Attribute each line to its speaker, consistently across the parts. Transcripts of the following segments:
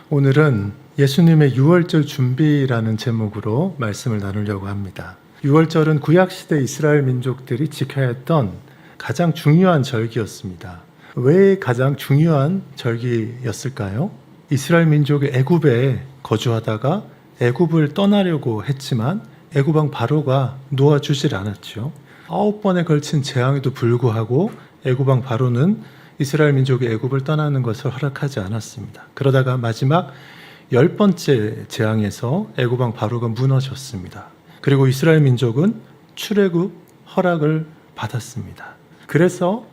Speaker 1: 오늘은 예수님의 유월절 준비라는 제목으로 말씀을 나누려고 합니다. 유월절은 구약시대 이스라엘 민족들이 지켜야 했던 가장 중요한 절기였습니다. 왜 가장 중요한 절기였을까요? 이스라엘 민족이 애굽에 거주하다가 애굽을 떠나려고 했지만 애굽왕 바로가 놓아주질 않았죠. 9번에 걸친 재앙에도 불구하고 애굽왕 바로는 이스라엘 민족이 애굽을 떠나는 것을 허락하지 않았습니다. 그러다가 마지막 10번째 재앙에서 애굽왕 바로가 무너졌습니다. 그리고 이스라엘 민족은 출애굽 허락을 받았습니다. 그래서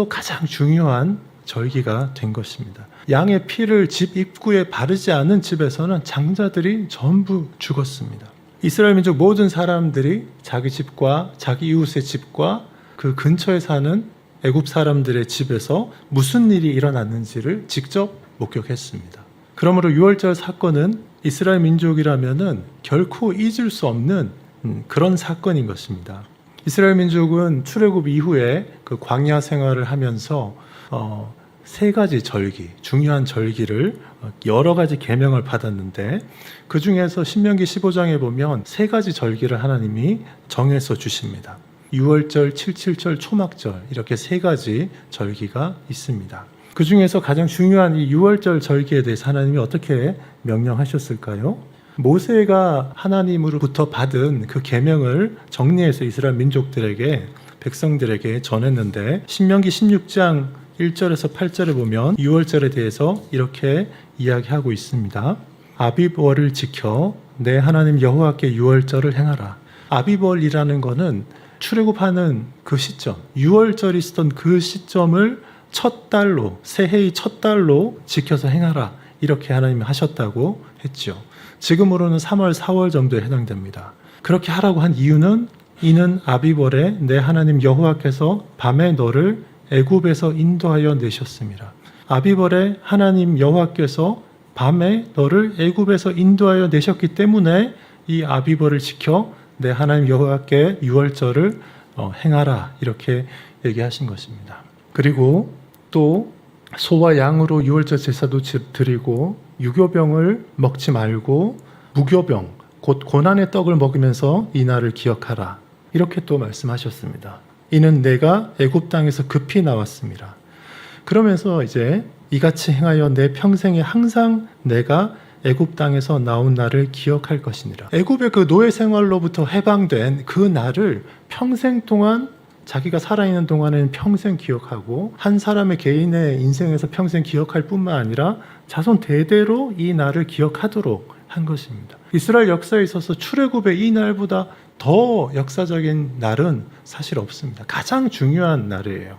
Speaker 1: 가장 중요한 절기가 된 것입니다. 양의 피를 집 입구에 바르지 않은 집에서는 장자들이 전부 죽었습니다. 이스라엘 민족 모든 사람들이 자기 집과 자기 이웃의 집과 그 근처에 사는 애굽 사람들의 집에서 무슨 일이 일어났는지를 직접 목격했습니다. 그러므로 유월절 사건은 이스라엘 민족이라면은 결코 잊을 수 없는 그런 사건인 것입니다. 이스라엘 민족은 출애굽 이후에 그 광야 생활을 하면서 세 가지 절기, 중요한 절기를 여러 가지 계명을 받았는데 그 중에서 신명기 15장에 보면 세 가지 절기를 하나님이 정해서 주십니다. 유월절, 칠칠절, 초막절 이렇게 세 가지 절기가 있습니다. 그 중에서 가장 중요한 이 유월절 절기에 대해서 하나님이 어떻게 명령하셨을까요? 모세가 하나님으로부터 받은 그 계명을 정리해서 이스라엘 민족들에게 백성들에게 전했는데 신명기 16장 1절에서 8절에 보면 유월절에 대해서 이렇게 이야기하고 있습니다. 아비벌을 지켜 내 하나님 여호와께 유월절을 행하라. 아비벌이라는 것은 출애굽하는 그 시점, 유월절이 있었던 그 시점을 첫 달로, 새해의 첫 달로 지켜서 행하라. 이렇게 하나님이 하셨다고 했죠. 지금으로는 3월, 4월 정도에 해당됩니다. 그렇게 하라고 한 이유는 이는 아비벌에 내 하나님 여호와께서 밤에 너를 애굽에서 인도하여 내셨습니다. 아비벌에 하나님 여호와께서 밤에 너를 애굽에서 인도하여 내셨기 때문에 이 아비벌을 지켜 내 하나님 여호와께 유월절을 행하라 이렇게 얘기하신 것입니다. 그리고 또 소와 양으로 유월절 제사도 드리고 유교병을 먹지 말고 무교병 곧 고난의 떡을 먹으면서 이 날을 기억하라 이렇게 또 말씀하셨습니다. 이는 내가 애굽 땅에서 급히 나왔습니다. 그러면서 이제 이같이 행하여 내 평생에 항상 내가 애굽 땅에서 나온 날을 기억할 것이니라. 애굽의 그 노예 생활로부터 해방된 그 날을 평생 동안 자기가 살아있는 동안에는 평생 기억하고 한 사람의 개인의 인생에서 평생 기억할 뿐만 아니라 자손 대대로 이 날을 기억하도록 한 것입니다. 이스라엘 역사에 있어서 출애굽의 이 날보다 더 역사적인 날은 사실 없습니다. 가장 중요한 날이에요.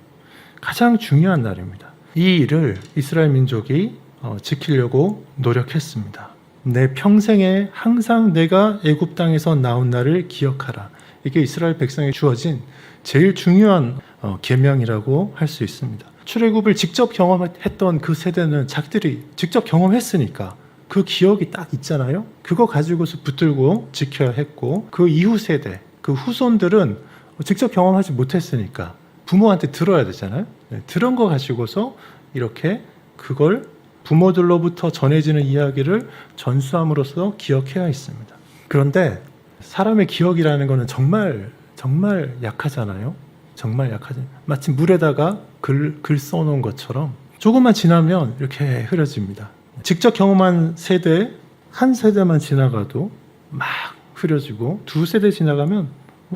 Speaker 1: 가장 중요한 날입니다. 이 일을 이스라엘 민족이 지키려고 노력했습니다. 내 평생에 항상 내가 애굽 땅에서 나온 날을 기억하라. 이게 이스라엘 백성에 주어진 제일 중요한 계명이라고 할 수 있습니다. 출애굽을 직접 경험했던 그 세대는 자기들이 직접 경험했으니까 그 기억이 딱 있잖아요. 그거 가지고서 붙들고 지켜야 했고 그 이후 세대, 그 후손들은 직접 경험하지 못했으니까 부모한테 들어야 되잖아요. 들은 거 가지고서 이렇게 그걸 부모들로부터 전해지는 이야기를 전수함으로써 기억해야 했습니다. 그런데 사람의 기억이라는 것은 정말 약하잖아요. 정말 약하죠. 마치 물에다가 글 써놓은 것처럼 조금만 지나면 이렇게 흐려집니다. 직접 경험한 세대, 한 세대만 지나가도 막 흐려지고 두 세대 지나가면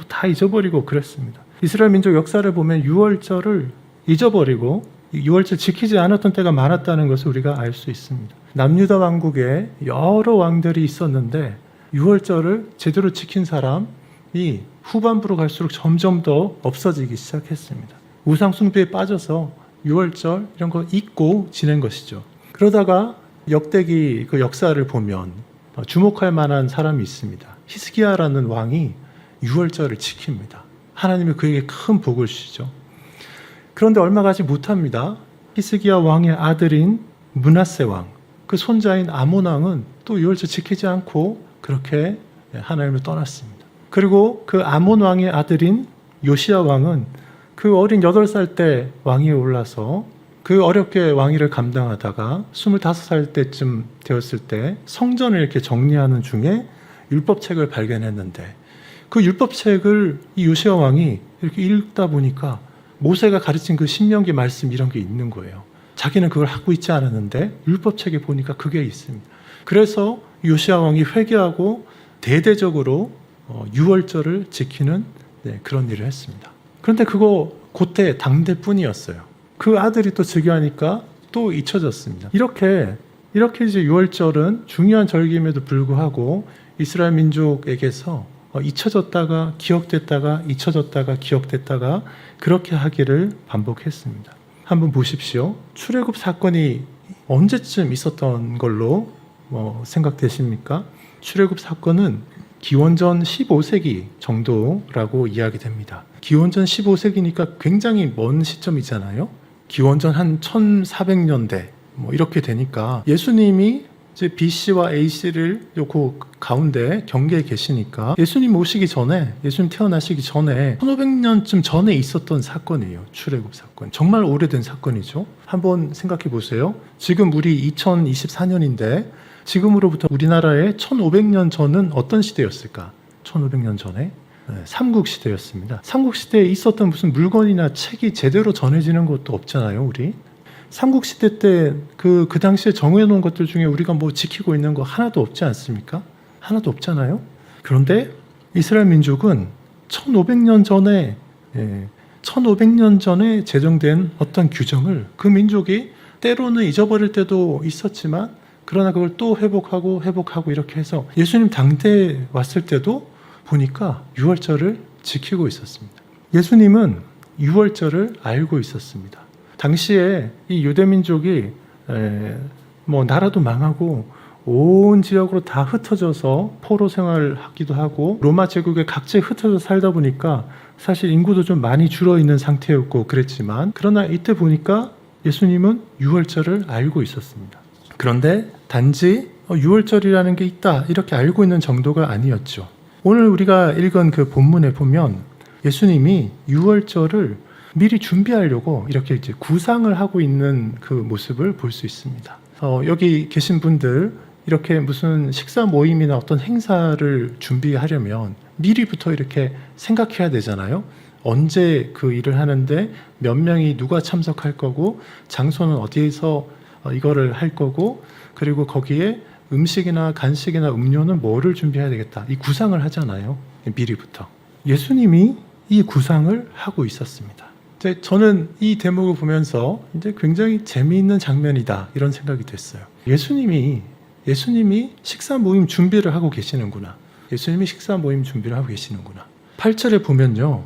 Speaker 1: 다 잊어버리고 그랬습니다. 이스라엘 민족 역사를 보면 유월절을 잊어버리고 유월절 지키지 않았던 때가 많았다는 것을 우리가 알 수 있습니다. 남유다 왕국에 여러 왕들이 있었는데 유월절을 제대로 지킨 사람이 후반부로 갈수록 점점 더 없어지기 시작했습니다. 우상 숭배에 빠져서 유월절 이런 거 잊고 지낸 것이죠. 그러다가 역대기 그 역사를 보면 주목할 만한 사람이 있습니다. 히스기야라는 왕이 유월절을 지킵니다. 하나님이 그에게 큰 복을 주시죠. 그런데 얼마 가지 못합니다. 히스기야 왕의 아들인 므낫세 왕, 그 손자인 아몬 왕은 또 유월절 지키지 않고 그렇게 하나님을 떠났습니다. 그리고 그 아몬 왕의 아들인 요시야 왕은 그 어린 8살 때 왕위에 올라서 그 어렵게 왕위를 감당하다가 25살 때쯤 되었을 때 성전을 이렇게 정리하는 중에 율법책을 발견했는데 그 율법책을 이 요시야 왕이 이렇게 읽다 보니까 모세가 가르친 그 신명기 말씀 이런 게 있는 거예요. 자기는 그걸 하고 있지 않았는데 율법책에 보니까 그게 있습니다. 그래서 요시야 왕이 회개하고 대대적으로 유월절을 지키는 그런 일을 했습니다. 그런데 그거 그때 당대뿐이었어요. 그 아들이 또 즉위하니까 또 잊혀졌습니다. 이렇게 이제 유월절은 중요한 절기임에도 불구하고 이스라엘 민족에게서 잊혀졌다가 기억됐다가 잊혀졌다가 기억됐다가 그렇게 하기를 반복했습니다. 한번 보십시오. 출애굽 사건이 언제쯤 있었던 걸로 생각되십니까? 출애굽 사건은 기원전 15세기 정도라고 이야기됩니다. 기원전 15세기니까 굉장히 먼 시점이잖아요. 기원전 한 1400년대 이렇게 되니까 예수님이 이제 BC와 AC를 그 가운데 경계에 계시니까 예수님 오시기 전에, 예수님 태어나시기 전에 1500년쯤 전에 있었던 사건이에요. 출애굽 사건. 정말 오래된 사건이죠. 한번 생각해 보세요. 지금 우리 2024년인데 지금으로부터 우리나라의 1500년 전은 어떤 시대였을까? 1500년 전에 삼국시대였습니다. 삼국시대에 있었던 무슨 물건이나 책이 제대로 전해지는 것도 없잖아요, 우리. 삼국시대 때 그 당시에 정해놓은 것들 중에 우리가 지키고 있는 거 하나도 없지 않습니까? 하나도 없잖아요. 그런데 이스라엘 민족은 1500년 전에 제정된 어떤 규정을 그 민족이 때로는 잊어버릴 때도 있었지만 그러나 그걸 또 회복하고 이렇게 해서 예수님 당대에 왔을 때도 보니까 유월절을 지키고 있었습니다. 예수님은 유월절을 알고 있었습니다. 당시에 이 유대민족이 나라도 망하고 온 지역으로 다 흩어져서 포로 생활을 하기도 하고 로마 제국의 각지에 흩어져 살다 보니까 사실 인구도 좀 많이 줄어있는 상태였고 그랬지만 그러나 이때 보니까 예수님은 유월절을 알고 있었습니다. 그런데 단지 유월절이라는 게 있다 이렇게 알고 있는 정도가 아니었죠. 오늘 우리가 읽은 그 본문에 보면 예수님이 유월절을 미리 준비하려고 이렇게 이제 구상을 하고 있는 그 모습을 볼 수 있습니다. 여기 계신 분들 이렇게 무슨 식사 모임이나 어떤 행사를 준비하려면 미리부터 이렇게 생각해야 되잖아요. 언제 그 일을 하는데 몇 명이 누가 참석할 거고 장소는 어디에서 이거를 할 거고 그리고 거기에 음식이나 간식이나 음료는 뭐를 준비해야 되겠다. 이 구상을 하잖아요. 미리부터. 예수님이 이 구상을 하고 있었습니다. 저는 이 대목을 보면서 이제 굉장히 재미있는 장면이다 이런 생각이 됐어요. 예수님이 식사 모임 준비를 하고 계시는구나. 예수님이 식사 모임 준비를 하고 계시는구나. 8절에 보면요.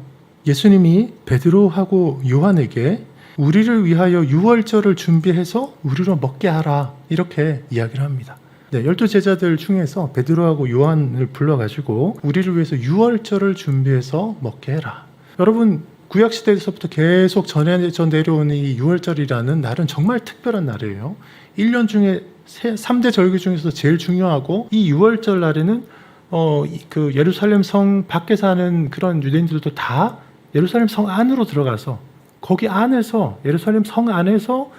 Speaker 1: 예수님이 베드로하고 요한에게 우리를 위하여 유월절을 준비해서 우리로 먹게 하라 이렇게 이야기를 합니다. 12제자들 중에서 베드로하고 요한을 불러가지고 우리를 위해서 유월절을 준비해서 먹게 해라. 여러분 구약시대에서부터 계속 전해져 내려오는 이 유월절이라는 날은 정말 특별한 날이에요. 1년 중에 3대 절기 중에서 제일 중요하고 이 유월절 날에는 그 예루살렘 성 밖에 사는 그런 유대인들도 다 예루살렘 성 안으로 들어가서 거기 안에서 예루살렘 성 안에서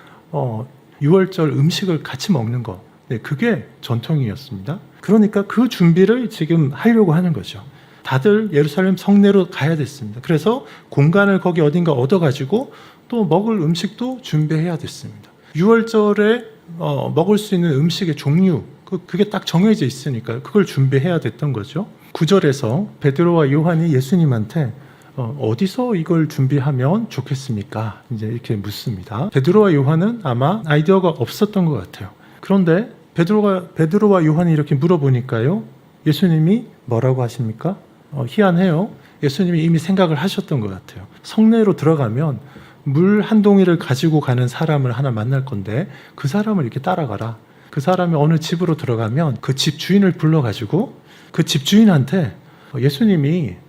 Speaker 1: 유월절 음식을 같이 먹는 거 그게 전통이었습니다. 그러니까 그 준비를 지금 하려고 하는 거죠. 다들 예루살렘 성내로 가야 됐습니다. 그래서 공간을 거기 어딘가 얻어가지고 또 먹을 음식도 준비해야 됐습니다. 유월절에 먹을 수 있는 음식의 종류 그게 딱 정해져 있으니까 그걸 준비해야 됐던 거죠. 9절에서 베드로와 요한이 예수님한테 어디서 이걸 준비하면 좋겠습니까? 이제 이렇게 묻습니다. 베드로와 요한은 아마 아이디어가 없었던 것 같아요. 그런데 베드로와 요한이 이렇게 물어보니까요. 예수님이 뭐라고 하십니까? 희한해요. 예수님이 이미 생각을 하셨던 것 같아요. 성내로 들어가면 물 한 동이를 가지고 가는 사람을 하나 만날 건데 그 사람을 이렇게 따라가라. 그 사람이 어느 집으로 들어가면 그 집 주인을 불러가지고 그 집 주인한테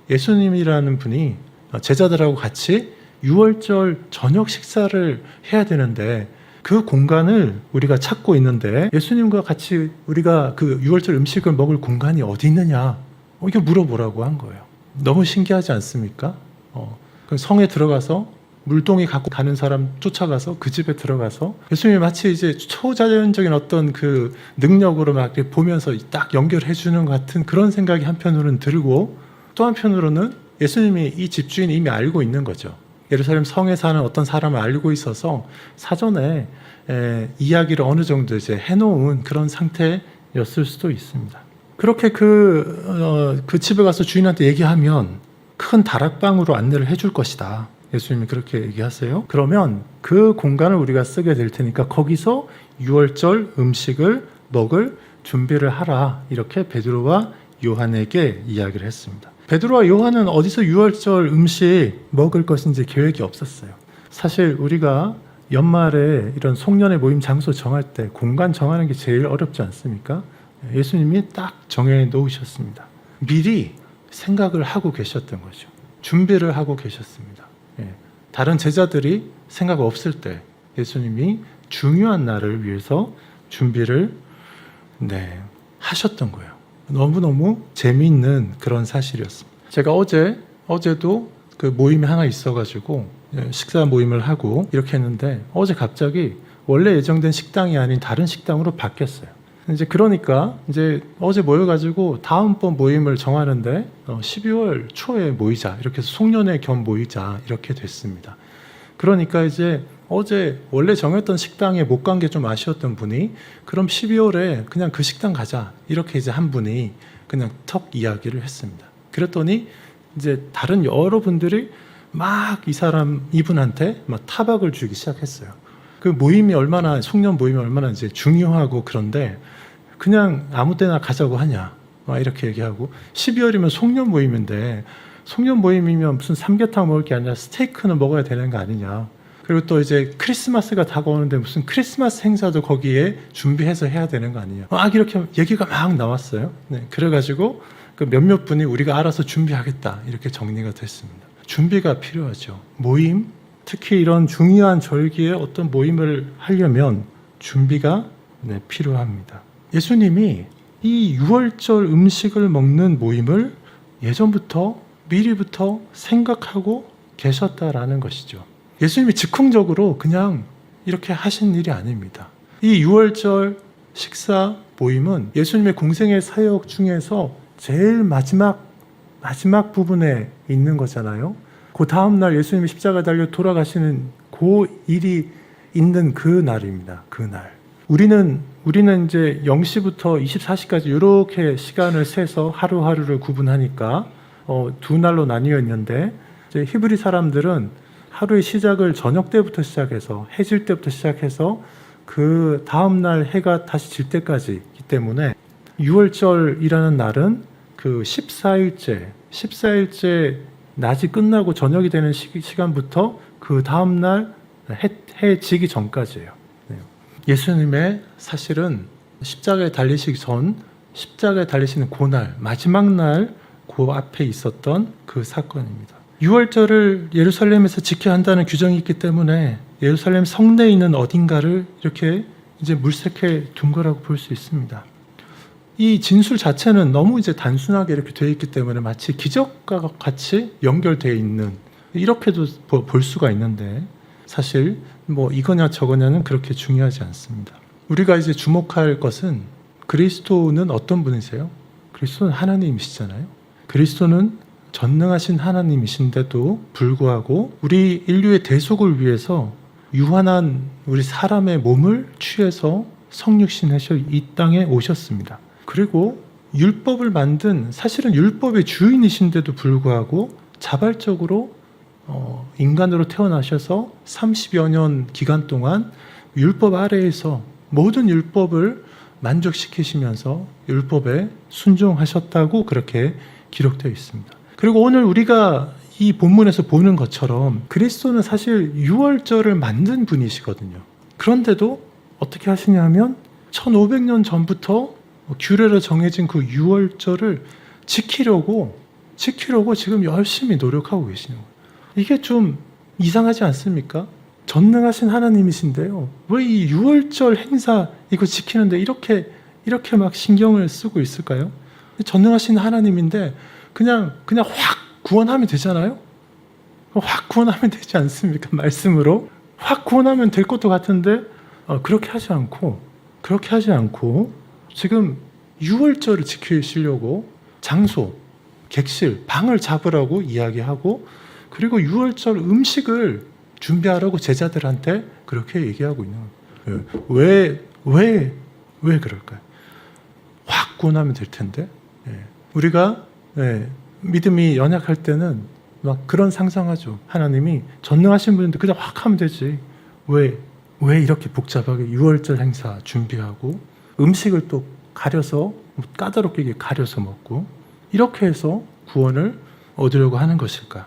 Speaker 1: 예수님이라는 분이 제자들하고 같이 유월절 저녁 식사를 해야 되는데 그 공간을 우리가 찾고 있는데 예수님과 같이 우리가 그 유월절 음식을 먹을 공간이 어디 있느냐 이렇게 물어보라고 한 거예요. 너무 신기하지 않습니까? 그 성에 들어가서 물동이 갖고 가는 사람 쫓아가서 그 집에 들어가서 예수님이 마치 이제 초자연적인 어떤 그 능력으로 막 이렇게 보면서 딱 연결해 주는 것 같은 그런 생각이 한편으로는 들고, 또 한편으로는 예수님이 이 집주인이 이미 알고 있는 거죠. 예루살렘 성에 사는 어떤 사람을 알고 있어서 사전에 이야기를 어느 정도 이제 해놓은 그런 상태였을 수도 있습니다. 그렇게 그 집에 가서 주인한테 얘기하면 큰 다락방으로 안내를 해줄 것이다. 예수님이 그렇게 얘기하세요. 그러면 그 공간을 우리가 쓰게 될 테니까 거기서 유월절 음식을 먹을 준비를 하라. 이렇게 베드로와 요한에게 이야기를 했습니다. 베드로와 요한은 어디서 유월절 음식 먹을 것인지 계획이 없었어요. 사실 우리가 연말에 이런 송년회 모임 장소 정할 때 공간 정하는 게 제일 어렵지 않습니까? 예수님이 딱 정해 놓으셨습니다. 미리 생각을 하고 계셨던 거죠. 준비를 하고 계셨습니다. 다른 제자들이 생각 없을 때 예수님이 중요한 날을 위해서 준비를 하셨던 거예요. 너무너무 재미있는 그런 사실이었습니다. 제가 어제도 그 모임이 하나 있어가지고 식사 모임을 하고 이렇게 했는데, 어제 갑자기 원래 예정된 식당이 아닌 다른 식당으로 바뀌었어요. 이제 그러니까 이제 어제 모여가지고 다음번 모임을 정하는데 12월 초에 모이자, 이렇게 해서 송년회 겸 모이자 이렇게 됐습니다. 그러니까 이제 어제 원래 정했던 식당에 못 간 게 좀 아쉬웠던 분이 그럼 12월에 그냥 그 식당 가자, 이렇게 이제 한 분이 그냥 턱 이야기를 했습니다. 그랬더니 이제 다른 여러분들이 막 이분한테 막 타박을 주기 시작했어요. 그 모임이 얼마나, 송년 모임이 얼마나 이제 중요하고 그런데 그냥 아무 때나 가자고 하냐, 막 이렇게 얘기하고, 12월이면 송년 모임인데 송년 모임이면 무슨 삼계탕 먹을 게 아니라 스테이크는 먹어야 되는 거 아니냐. 그리고 또 이제 크리스마스가 다가오는데 무슨 크리스마스 행사도 거기에 준비해서 해야 되는 거 아니냐. 이렇게 얘기가 막 나왔어요. 그래가지고 그 몇몇 분이 우리가 알아서 준비하겠다, 이렇게 정리가 됐습니다. 준비가 필요하죠. 모임, 특히 이런 중요한 절기에 어떤 모임을 하려면 준비가 필요합니다. 예수님이 이 유월절 음식을 먹는 모임을 예전부터 미리부터 생각하고 계셨다라는 것이죠. 예수님이 즉흥적으로 그냥 이렇게 하신 일이 아닙니다. 이 유월절 식사 모임은 예수님의 공생의 사역 중에서 제일 마지막 부분에 있는 거잖아요. 그 다음날 예수님이 십자가에 달려 돌아가시는 그 일이 있는 그 날입니다. 그 날. 우리는 이제 0시부터 24시까지 이렇게 시간을 세서 하루하루를 구분하니까 두 날로 나뉘어 있는데, 이제 히브리 사람들은 하루의 시작을 저녁 때부터 시작해서 해질 때부터 시작해서 그 다음날 해가 다시 질 때까지이기 때문에 유월절이라는 날은 그 14일째 낮이 끝나고 저녁이 되는 시간부터 그 다음날 해 지기 전까지예요. 예수님의 사실은 십자가에 달리시기 전, 십자가에 달리시는 그날, 마지막 날 그 앞에 있었던 그 사건입니다. 유월절을 예루살렘에서 지켜야 한다는 규정이 있기 때문에 예루살렘 성내에 있는 어딘가를 이렇게 이제 물색해 둔 거라고 볼 수 있습니다. 이 진술 자체는 너무 이제 단순하게 이렇게 되어 있기 때문에 마치 기적과 같이 연결되어 있는, 이렇게도 볼 수가 있는데, 사실 뭐 이거냐 저거냐는 그렇게 중요하지 않습니다. 우리가 이제 주목할 것은 그리스도는 어떤 분이세요? 그리스도는 하나님이시잖아요. 그리스도는 전능하신 하나님이신데도 불구하고 우리 인류의 대속을 위해서 유한한 우리 사람의 몸을 취해서 성육신하셔 이 땅에 오셨습니다. 그리고 율법을 만든, 사실은 율법의 주인이신데도 불구하고 자발적으로 인간으로 태어나셔서 30여 년 기간 동안 율법 아래에서 모든 율법을 만족시키시면서 율법에 순종하셨다고 그렇게 기록되어 있습니다. 그리고 오늘 우리가 이 본문에서 보는 것처럼 그리스도는 사실 유월절을 만든 분이시거든요. 그런데도 어떻게 하시냐면 1500년 전부터 규례로 정해진 그 유월절을 지키려고 지금 열심히 노력하고 계시는 거예요. 이게 좀 이상하지 않습니까? 전능하신 하나님이신데요. 왜 이 유월절 행사 이거 지키는데 이렇게 막 신경을 쓰고 있을까요? 전능하신 하나님인데 그냥 확 구원하면 되잖아요. 확 구원하면 되지 않습니까? 말씀으로 확 구원하면 될 것도 같은데 그렇게 하지 않고 지금 유월절을 지키시려고 장소, 객실, 방을 잡으라고 이야기하고, 그리고 유월절 음식을 준비하라고 제자들한테 그렇게 얘기하고 있는 거예요. 왜 그럴까요? 확 구원하면 될 텐데. 우리가 믿음이 연약할 때는 막 그런 상상하죠. 하나님이 전능하신 분인데 그냥 확 하면 되지. 왜 이렇게 복잡하게 유월절 행사 준비하고 음식을 또 가려서 까다롭게 가려서 먹고 이렇게 해서 구원을 얻으려고 하는 것일까?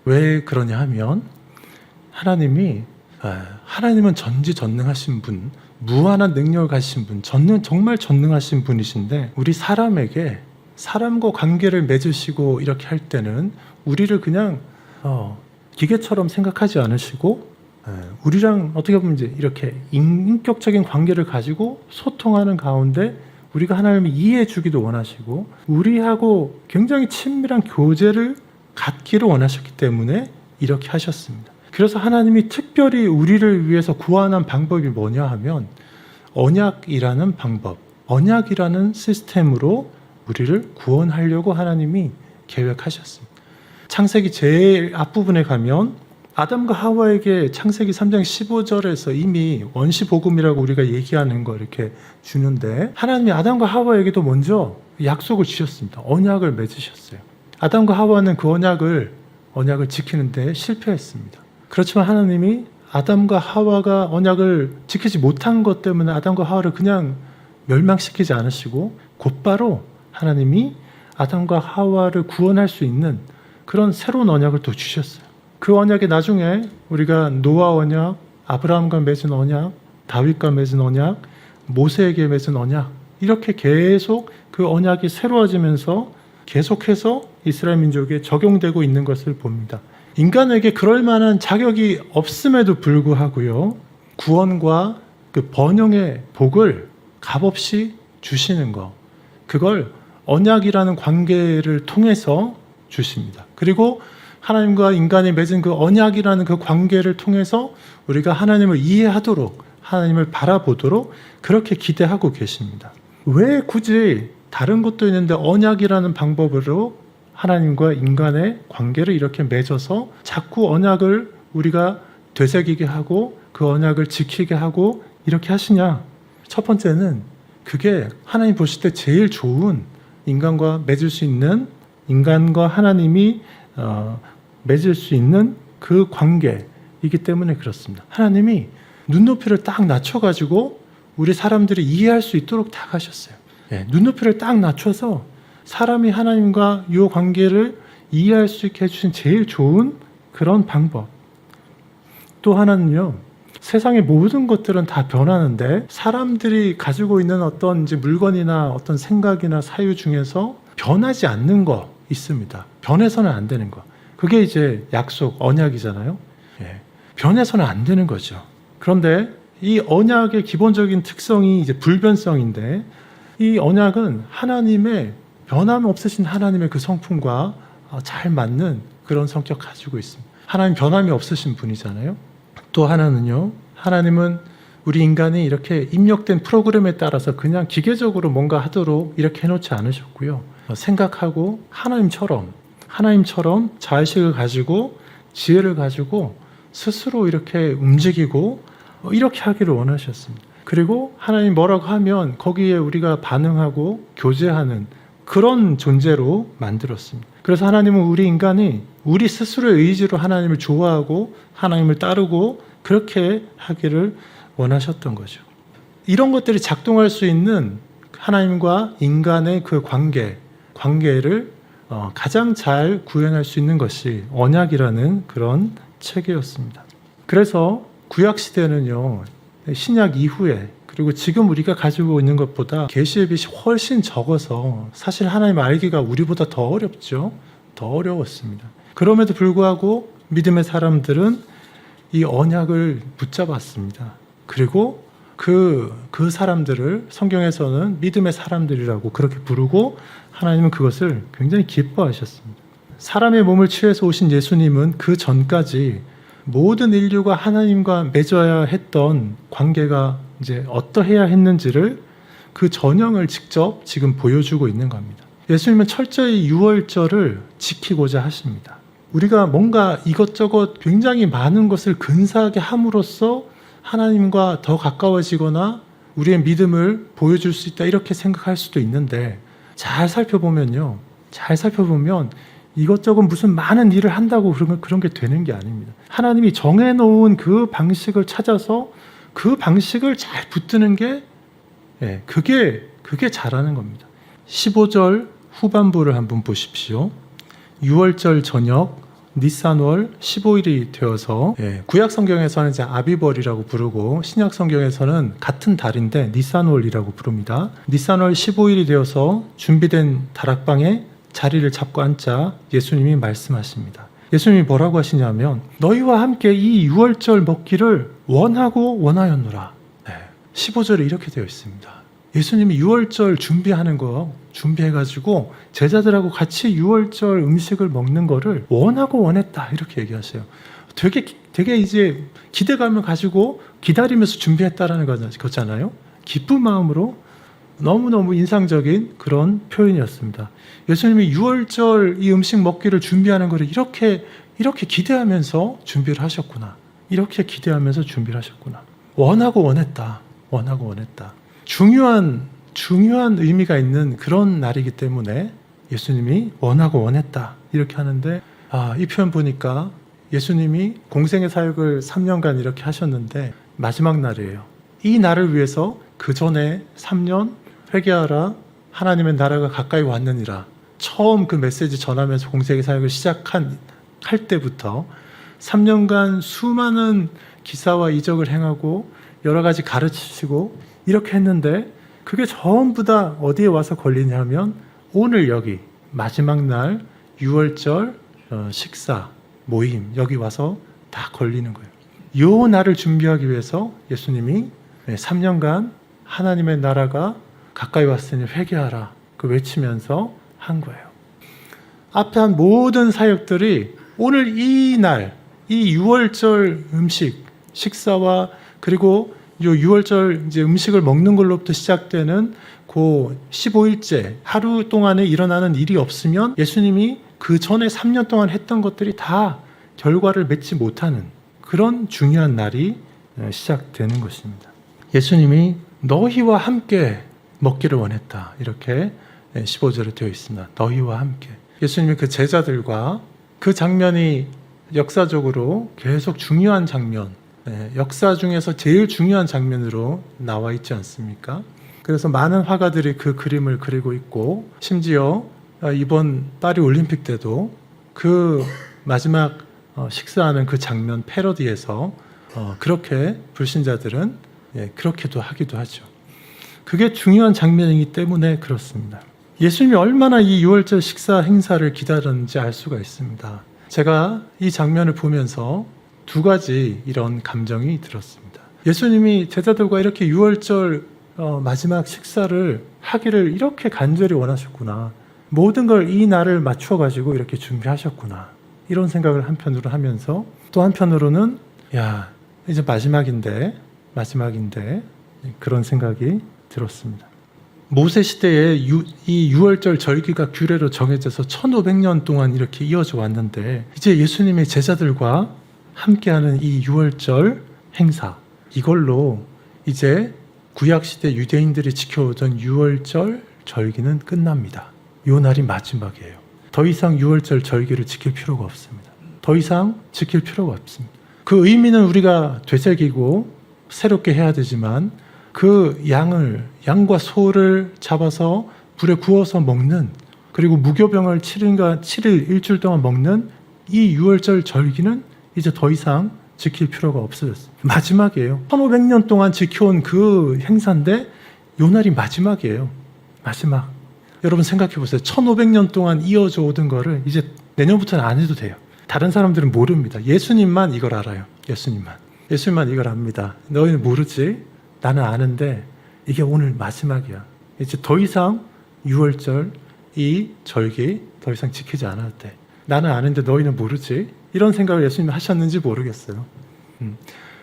Speaker 1: 왜 그러냐 하면 하나님은 전지전능하신 분, 무한한 능력을 가지신 분, 정말 전능하신 분이신데 우리 사람과 관계를 맺으시고 이렇게 할 때는 우리를 그냥 기계처럼 생각하지 않으시고 우리랑 어떻게 보면 이제 이렇게 인격적인 관계를 가지고 소통하는 가운데 우리가 하나님을 이해해 주기도 원하시고 우리하고 굉장히 친밀한 교제를 갖기를 원하셨기 때문에 이렇게 하셨습니다. 그래서 하나님이 특별히 우리를 위해서 구원한 방법이 뭐냐 하면 언약이라는 방법, 언약이라는 시스템으로 우리를 구원하려고 하나님이 계획하셨습니다. 창세기 제일 앞부분에 가면 아담과 하와에게 창세기 3장 15절에서 이미 원시복음이라고 우리가 얘기하는 거 이렇게 주는데, 하나님이 아담과 하와에게도 먼저 약속을 주셨습니다. 언약을 맺으셨어요. 아담과 하와는 그 언약을 지키는데 실패했습니다. 그렇지만 하나님이 아담과 하와가 언약을 지키지 못한 것 때문에 아담과 하와를 그냥 멸망시키지 않으시고 곧바로 하나님이 아담과 하와를 구원할 수 있는 그런 새로운 언약을 또 주셨어요. 그 언약이 나중에 우리가 노아 언약, 아브라함과 맺은 언약, 다윗과 맺은 언약, 모세에게 맺은 언약, 이렇게 계속 그 언약이 새로워지면서 계속해서 이스라엘 민족에 적용되고 있는 것을 봅니다. 인간에게 그럴 만한 자격이 없음에도 불구하고요, 구원과 그 번영의 복을 값없이 주시는 것, 그걸 언약이라는 관계를 통해서 주십니다. 그리고 하나님과 인간이 맺은 그 언약이라는 그 관계를 통해서 우리가 하나님을 이해하도록, 하나님을 바라보도록 그렇게 기대하고 계십니다. 왜 굳이 다른 것도 있는데 언약이라는 방법으로 하나님과 인간의 관계를 이렇게 맺어서 자꾸 언약을 우리가 되새기게 하고 그 언약을 지키게 하고 이렇게 하시냐? 첫 번째는 그게 하나님 보실 때 제일 좋은 인간과 맺을 수 있는, 인간과 하나님이 맺을 수 있는 그 관계이기 때문에 그렇습니다. 하나님이 눈높이를 딱 낮춰가지고 우리 사람들이 이해할 수 있도록 다 하셨어요. 눈높이를 딱 낮춰서 사람이 하나님과 이 관계를 이해할 수 있게 해주신 제일 좋은 그런 방법. 또 하나는요, 세상의 모든 것들은 다 변하는데 사람들이 가지고 있는 어떤 이제 물건이나 어떤 생각이나 사유 중에서 변하지 않는 거 있습니다. 변해서는 안 되는 거. 그게 이제 약속, 언약이잖아요. 변해서는 안 되는 거죠. 그런데 이 언약의 기본적인 특성이 이제 불변성인데, 이 언약은 하나님의 변함 없으신 하나님의 그 성품과 잘 맞는 그런 성격 가지고 있습니다. 하나님 변함이 없으신 분이잖아요. 또 하나는요, 하나님은 우리 인간이 이렇게 입력된 프로그램에 따라서 그냥 기계적으로 뭔가 하도록 이렇게 해놓지 않으셨고요. 생각하고 하나님처럼 자의식을 가지고 지혜를 가지고 스스로 이렇게 움직이고 이렇게 하기를 원하셨습니다. 그리고 하나님 뭐라고 하면 거기에 우리가 반응하고 교제하는 그런 존재로 만들었습니다. 그래서 하나님은 우리 인간이 우리 스스로의 의지로 하나님을 좋아하고 하나님을 따르고 그렇게 하기를 원하셨던 거죠. 이런 것들이 작동할 수 있는 하나님과 인간의 그 관계를 가장 잘 구현할 수 있는 것이 언약이라는 그런 체계였습니다. 그래서 구약시대는요, 신약 이후에 그리고 지금 우리가 가지고 있는 것보다 계시의 빛이 훨씬 적어서 사실 하나님 알기가 우리보다 더 어렵죠. 더 어려웠습니다. 그럼에도 불구하고 믿음의 사람들은 이 언약을 붙잡았습니다. 그리고 그 사람들을 성경에서는 믿음의 사람들이라고 그렇게 부르고 하나님은 그것을 굉장히 기뻐하셨습니다. 사람의 몸을 취해서 오신 예수님은 그 전까지 모든 인류가 하나님과 맺어야 했던 관계가 이제 어떠해야 했는지를 그 전형을 직접 지금 보여주고 있는 겁니다. 예수님은 철저히 유월절을 지키고자 하십니다. 우리가 뭔가 이것저것 굉장히 많은 것을 근사하게 함으로써 하나님과 더 가까워지거나 우리의 믿음을 보여줄 수 있다 이렇게 생각할 수도 있는데 잘 살펴보면 이것저것 무슨 많은 일을 한다고 그런 게 되는 게 아닙니다. 하나님이 정해놓은 그 방식을 찾아서 그 방식을 잘 붙드는 게 그게 잘하는 겁니다. 15절 후반부를 한번 보십시오. 6월절 저녁 니산월 15일이 되어서 구약 성경에서는 이제 아비벌이라고 부르고 신약 성경에서는 같은 달인데 니산월이라고 부릅니다. 니산월 15일이 되어서 준비된 다락방에 자리를 잡고 앉자 예수님이 말씀하십니다. 예수님이 뭐라고 하시냐면 너희와 함께 이 6월절 먹기를 원하고 원하였노라. 15절에 이렇게 되어 있습니다. 예수님이 6월절 준비하는 거 준비해가지고 제자들하고 같이 6월절 음식을 먹는 거를 원하고 원했다 이렇게 얘기하세요. 되게 이제 기대감을 가지고 기다리면서 준비했다라는 거잖아요. 기쁜 마음으로 너무너무 인상적인 그런 표현이었습니다. 예수님이 6월절 이 음식 먹기를 준비하는 거를 이렇게 기대하면서 준비를 하셨구나. 이렇게 기대하면서 준비를 하셨구나. 원하고 원했다. 중요한 의미가 있는 그런 날이기 때문에 예수님이 원하고 원했다 이렇게 하는데 이 표현 보니까 예수님이 공생의 사역을 3년간 이렇게 하셨는데 마지막 날이에요. 이 날을 위해서 그 전에 3년 회개하라 하나님의 나라가 가까이 왔느니라 처음 그 메시지 전하면서 공생의 사역을 할 때부터 3년간 수많은 기사와 이적을 행하고 여러 가지 가르치시고 이렇게 했는데 그게 전부 다 어디에 와서 걸리냐면 오늘 여기 마지막 날 6월절 식사 모임 여기 와서 다 걸리는 거예요. 이 날을 준비하기 위해서 예수님이 3년간 하나님의 나라가 가까이 왔으니 회개하라 그 외치면서 한 거예요. 앞에 한 모든 사역들이 오늘 이 날, 이 6월절 음식 식사와 그리고 이 6월절 이제 음식을 먹는 걸로부터 시작되는 그 15일째 하루 동안에 일어나는 일이 없으면 예수님이 그 전에 3년 동안 했던 것들이 다 결과를 맺지 못하는 그런 중요한 날이 시작되는 것입니다. 예수님이 너희와 함께 먹기를 원했다. 이렇게 15절에 되어 있습니다. 너희와 함께. 예수님이 그 제자들과 그 장면이 역사적으로 계속 중요한 장면 역사 중에서 제일 중요한 장면으로 나와 있지 않습니까? 그래서 많은 화가들이 그 그림을 그리고 있고 심지어 이번 파리 올림픽 때도 그 마지막 식사하는 그 장면 패러디에서 그렇게 불신자들은 그렇게도 하기도 하죠. 그게 중요한 장면이기 때문에 그렇습니다. 예수님이 얼마나 이 6월절 식사 행사를 기다렸는지 알 수가 있습니다. 제가 이 장면을 보면서 두 가지 이런 감정이 들었습니다. 예수님이 제자들과 이렇게 6월절 마지막 식사를 하기를 이렇게 간절히 원하셨구나. 모든 걸 이 날을 맞춰가지고 이렇게 준비하셨구나. 이런 생각을 한편으로 하면서 또 한편으로는 이제 마지막인데 그런 생각이 들었습니다. 모세 시대에 이 6월절 절기가 규례로 정해져서 1500년 동안 이렇게 이어져 왔는데 이제 예수님의 제자들과 함께하는 이 6월절 행사 이걸로 이제 구약시대 유대인들이 지켜오던 6월절 절기는 끝납니다. 이 날이 마지막이에요. 더 이상 6월절 절기를 지킬 필요가 없습니다. 더 이상 지킬 필요가 없습니다. 그 의미는 우리가 되새기고 새롭게 해야 되지만 그 양과 소를 잡아서 불에 구워서 먹는 그리고 무교병을 7일 일주일 동안 먹는 이 6월절 절기는 이제 더 이상 지킬 필요가 없어졌어요. 마지막이에요. 1500년 동안 지켜온 그 행사인데 요 날이 마지막이에요. 마지막. 여러분 생각해 보세요. 1500년 동안 이어져 오던 거를 이제 내년부터는 안 해도 돼요. 다른 사람들은 모릅니다. 예수님만 이걸 알아요. 예수님만 이걸 압니다. 너희는 모르지? 나는 아는데 이게 오늘 마지막이야. 이제 더 이상 6월절 이 절기 더 이상 지키지 않아도 돼. 나는 아는데 너희는 모르지? 이런 생각을 예수님이 하셨는지 모르겠어요.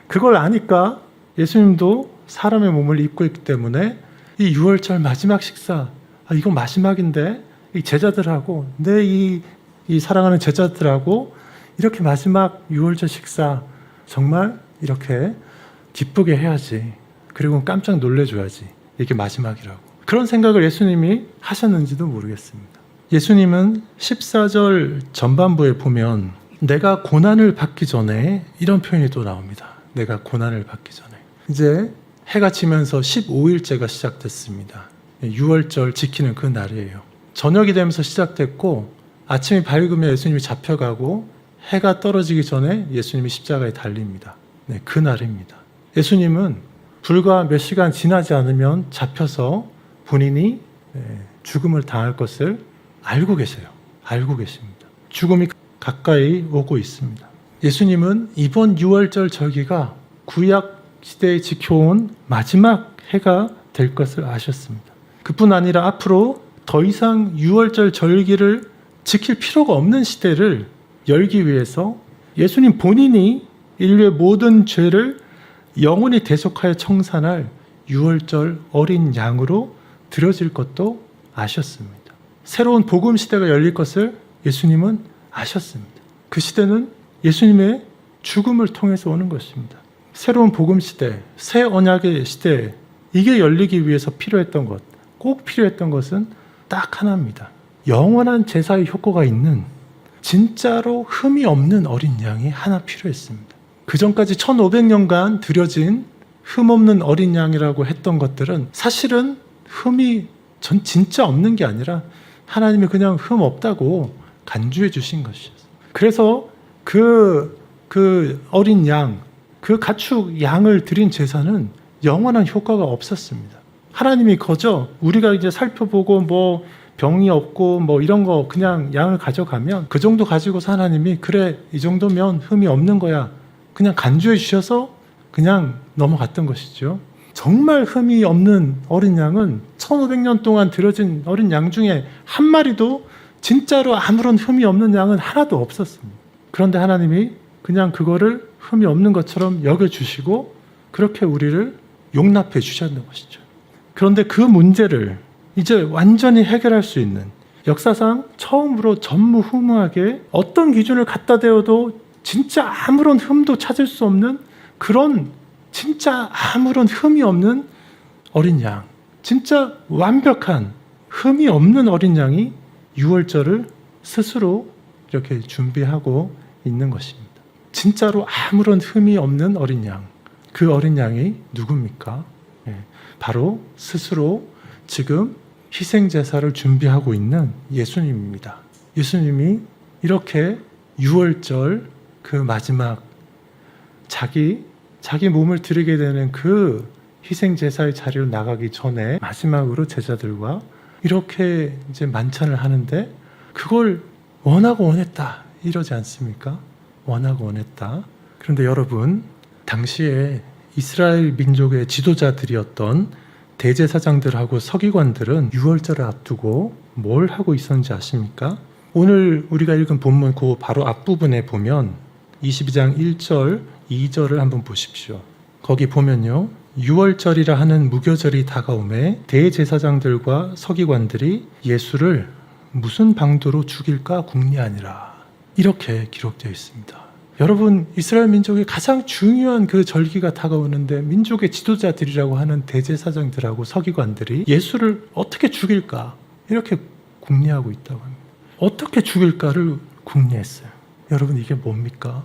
Speaker 1: 그걸 아니까 예수님도 사람의 몸을 입고 있기 때문에 이 유월절 마지막 식사, 이건 마지막인데 이 제자들하고 이 사랑하는 제자들하고 이렇게 마지막 유월절 식사 정말 이렇게 기쁘게 해야지. 그리고 깜짝 놀래줘야지. 이게 마지막이라고. 그런 생각을 예수님이 하셨는지도 모르겠습니다. 예수님은 14절 전반부에 보면 내가 고난을 받기 전에 이런 표현이 또 나옵니다. 내가 고난을 받기 전에. 이제 해가 지면서 15일째가 시작됐습니다. 6월절 지키는 그 날이에요. 저녁이 되면서 시작됐고 아침이 밝으면 예수님이 잡혀가고 해가 떨어지기 전에 예수님이 십자가에 달립니다. 네, 그 날입니다. 예수님은 불과 몇 시간 지나지 않으면 잡혀서 본인이 죽음을 당할 것을 알고 계세요. 알고 계십니다. 죽음이 가까이 오고 있습니다. 예수님은 이번 6월절 절기가 구약 시대에 지켜온 마지막 해가 될 것을 아셨습니다. 그뿐 아니라 앞으로 더 이상 6월절 절기를 지킬 필요가 없는 시대를 열기 위해서 예수님 본인이 인류의 모든 죄를 영원히 대속하여 청산할 6월절 어린 양으로 드려질 것도 아셨습니다. 새로운 복음 시대가 열릴 것을 예수님은 아셨습니다. 그 시대는 예수님의 죽음을 통해서 오는 것입니다. 새로운 복음 시대, 새 언약의 시대, 이게 열리기 위해서 필요했던 것, 꼭 필요했던 것은 딱 하나입니다. 영원한 제사의 효과가 있는 진짜로 흠이 없는 어린 양이 하나 필요했습니다. 그 전까지 1500년간 드려진 흠 없는 어린 양이라고 했던 것들은 사실은 흠이 진짜 없는 게 아니라 하나님이 그냥 흠 없다고 간주해 주신 것이었어요. 그래서 그 어린 양, 그 가축 양을 드린 제사는 영원한 효과가 없었습니다. 하나님이 거저 우리가 이제 살펴보고 뭐 병이 없고 뭐 이런 거 그냥 양을 가져가면 그 정도 가지고서 하나님이 그래 이 정도면 흠이 없는 거야 그냥 간주해 주셔서 그냥 넘어갔던 것이죠. 정말 흠이 없는 어린 양은 1500년 동안 들여진 어린 양 중에 한 마리도 진짜로 아무런 흠이 없는 양은 하나도 없었습니다. 그런데 하나님이 그냥 그거를 흠이 없는 것처럼 여겨주시고 그렇게 우리를 용납해 주셨는 것이죠. 그런데 그 문제를 이제 완전히 해결할 수 있는 역사상 처음으로 전무후무하게 어떤 기준을 갖다 대어도 진짜 아무런 흠도 찾을 수 없는 그런 진짜 아무런 흠이 없는 어린 양, 진짜 완벽한 흠이 없는 어린 양이 6월절을 스스로 이렇게 준비하고 있는 것입니다. 진짜로 아무런 흠이 없는 어린 양, 그 어린 양이 누굽니까? 바로 스스로 지금 희생제사를 준비하고 있는 예수님입니다. 예수님이 이렇게 6월절 그 마지막 자기 몸을 드리게 되는 그 희생제사의 자리로 나가기 전에 마지막으로 제자들과 이렇게 이제 만찬을 하는데 그걸 원하고 원했다 이러지 않습니까? 원하고 원했다. 그런데 여러분, 당시에 이스라엘 민족의 지도자들이었던 대제사장들하고 서기관들은 6월절을 앞두고 뭘 하고 있었는지 아십니까? 오늘 우리가 읽은 본문 그 바로 앞부분에 보면 22장 1절, 2절을 한번 보십시오. 거기 보면요. 6월절이라 하는 무교절이 다가오매 대제사장들과 서기관들이 예수를 무슨 방도로 죽일까 궁리하니라. 이렇게 기록되어 있습니다. 여러분, 이스라엘 민족의 가장 중요한 그 절기가 다가오는데 민족의 지도자들이라고 하는 대제사장들하고 서기관들이 예수를 어떻게 죽일까 이렇게 궁리하고 있다고 합니다. 어떻게 죽일까를 궁리했어요. 여러분, 이게 뭡니까?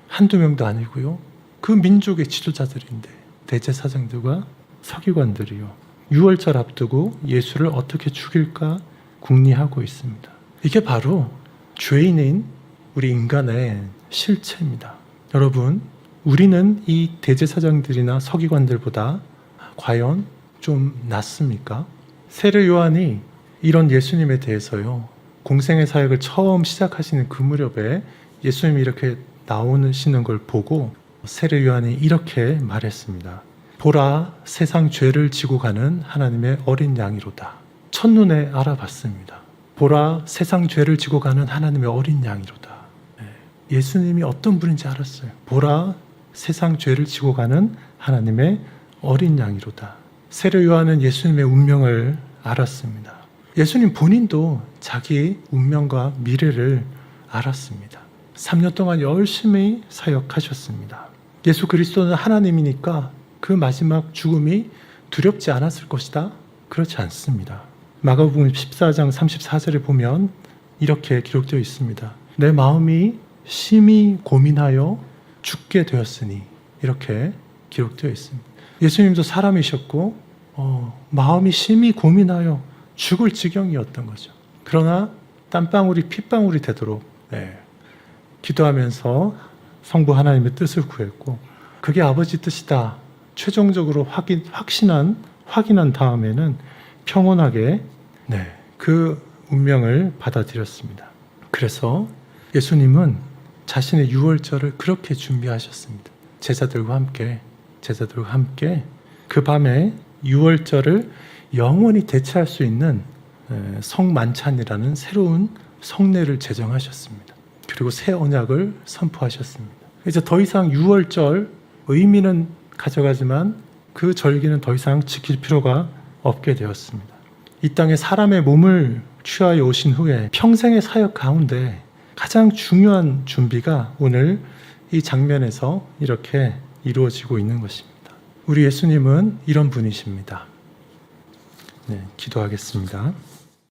Speaker 1: 한두 명도 아니고요. 그 민족의 지도자들인데 대제사장들과 서기관들이요. 6월절 앞두고 예수를 어떻게 죽일까 궁리하고 있습니다. 이게 바로 죄인인 우리 인간의 실체입니다. 여러분, 우리는 이 대제사장들이나 서기관들보다 과연 좀 낫습니까? 세례 요한이 이런 예수님에 대해서요. 공생의 사역을 처음 시작하시는 그 무렵에 예수님이 이렇게 나오시는 걸 보고 세례 요한이 이렇게 말했습니다. 보라, 세상 죄를 지고 가는 하나님의 어린 양이로다. 첫눈에 알아봤습니다. 보라, 세상 죄를 지고 가는 하나님의 어린 양이로다. 예수님이 어떤 분인지 알았어요. 보라, 세상 죄를 지고 가는 하나님의 어린 양이로다. 세례 요한은 예수님의 운명을 알았습니다. 예수님 본인도 자기 운명과 미래를 알았습니다. 3년 동안 열심히 사역하셨습니다. 예수 그리스도는 하나님이니까 그 마지막 죽음이 두렵지 않았을 것이다? 그렇지 않습니다. 마가복음 14장 34절에 보면 이렇게 기록되어 있습니다. 내 마음이 심히 고민하여 죽게 되었으니, 이렇게 기록되어 있습니다. 예수님도 사람이셨고 마음이 심히 고민하여 죽을 지경이었던 거죠. 그러나 땀방울이 핏방울이 되도록 기도하면서 성부 하나님의 뜻을 구했고, 그게 아버지 뜻이다 최종적으로 확인한 다음에는 평온하게 그 운명을 받아들였습니다. 그래서 예수님은 자신의 유월절을 그렇게 준비하셨습니다. 제자들과 함께 그 밤에 유월절을 영원히 대체할 수 있는 성만찬이라는 새로운 성례를 제정하셨습니다. 그리고 새 언약을 선포하셨습니다. 이제 더 이상 유월절 의미는 가져가지만 그 절기는 더 이상 지킬 필요가 없게 되었습니다. 이 땅에 사람의 몸을 취하여 오신 후에 평생의 사역 가운데 가장 중요한 준비가 오늘 이 장면에서 이렇게 이루어지고 있는 것입니다. 우리 예수님은 이런 분이십니다. 기도하겠습니다.